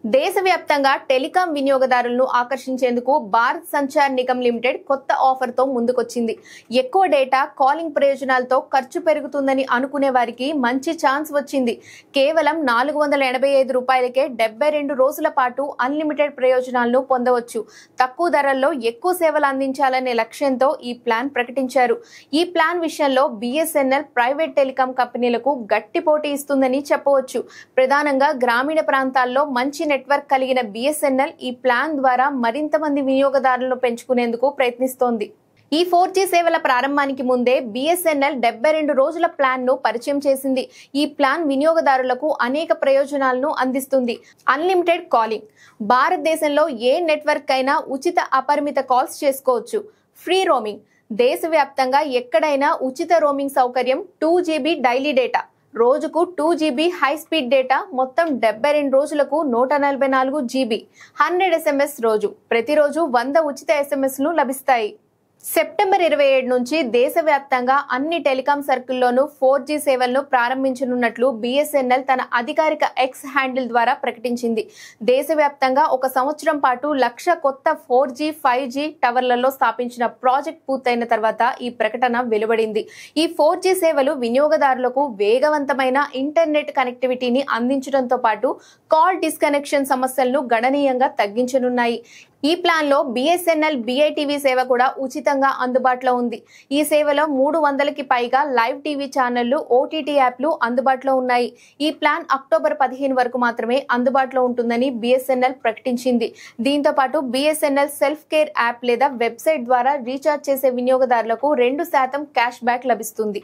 దేశవ్యాప్తంగా టెలికాం వినియోగదారులను ఆకర్షించేందుకు భారత్ సంచార్ నిగమ్ లిమిటెడ్ కొత్త ఆఫర్తో ముందుకొచ్చింది. ఎక్కువ డేటా, కాలింగ్ ప్రయోజనాలతో ఖర్చు పెరుగుతుందని అనుకునే వారికి మంచి ఛాన్స్ వచ్చింది. కేవలం ₹485కే 72 రోజుల పాటు అన్లిమిటెడ్ ప్రయోజనాలను పొందవచ్చు. తక్కువ ధరల్లో ఎక్కువ సేవలు అందించాలనే లక్ష్యంతో ఈ ప్లాన్ ప్రకటించారు. ఈ ప్లాన్ విషయంలో BSNL ప్రైవేట్ టెలికాం కంపెనీలకు గట్టి పోటీ ఇస్తుందని చెప్పవచ్చు. ప్రధానంగా గ్రామీణ ప్రాంతాల్లో మంచి నెట్వర్క్ కలిగిన BSNL ఈ ప్లాన్ ద్వారా మరింత మంది వినియోగదారులను పెంచుకునేందుకు ప్రయత్నిస్తోంది. ఈ 4G సేవల ప్రారంభానికి ముందే BSNL 72 రోజుల ప్లాన్ ను పరిచయం చేసింది. ఈ ప్లాన్ వినియోగదారులకు అనేక ప్రయోజనాలను అందిస్తుంది. అన్లిమిటెడ్ కాలింగ్, భారతదేశంలో ఏ నెట్వర్క్ అయినా ఉచిత అపరిమిత కాల్స్ చేసుకోవచ్చు. ఫ్రీ రోమింగ్, దేశవ్యాప్తంగా ఎక్కడైనా ఉచిత రోమింగ్ సౌకర్యం. 2GB డైలీ డేటా, రోజుకు 2GB హై స్పీడ్ డేటా, మొత్తం 72 రోజులకు 144GB, 100 SMS రోజు, ప్రతిరోజు 100 ఉచిత SMSలు లభిస్తాయి. సెప్టెంబర్ 27 నుంచి దేశవ్యాప్తంగా అన్ని టెలికాం సర్కిల్లోనూ 4G సేవలను ప్రారంభించనున్నట్లు BSNL తన అధికారిక X హ్యాండిల్ ద్వారా ప్రకటించింది. దేశవ్యాప్తంగా 1 సంవత్సరం పాటు 1,00,000 కొత్త 4G, 5G టవర్లలో స్థాపించిన ప్రాజెక్ట్ పూర్తయిన తర్వాత ఈ ప్రకటన వెలువడింది. ఈ 4G సేవలు వినియోగదారులకు వేగవంతమైన ఇంటర్నెట్ కనెక్టివిటీని అందించడంతో పాటు కాల్ డిస్కనెక్షన్ సమస్యలను గణనీయంగా తగ్గించనున్నాయి. ఈ ప్లాన్ లో BSNL BITV సేవ కూడా ఉచితంగా అందుబాటులో ఉంది. ఈ సేవలో 300కి పైగా లైవ్ టీవీ ఛానళ్లు, OTT యాప్లు అందుబాటులో ఉన్నాయి. ఈ ప్లాన్ అక్టోబర్ 15 వరకు మాత్రమే అందుబాటులో ఉంటుందని BSNL ప్రకటించింది. దీంతో పాటు BSNL సెల్ఫ్ కేర్ యాప్ లేదా వెబ్సైట్ ద్వారా రీఛార్జ్ చేసే వినియోగదారులకు 2% క్యాష్ బ్యాక్ లభిస్తుంది.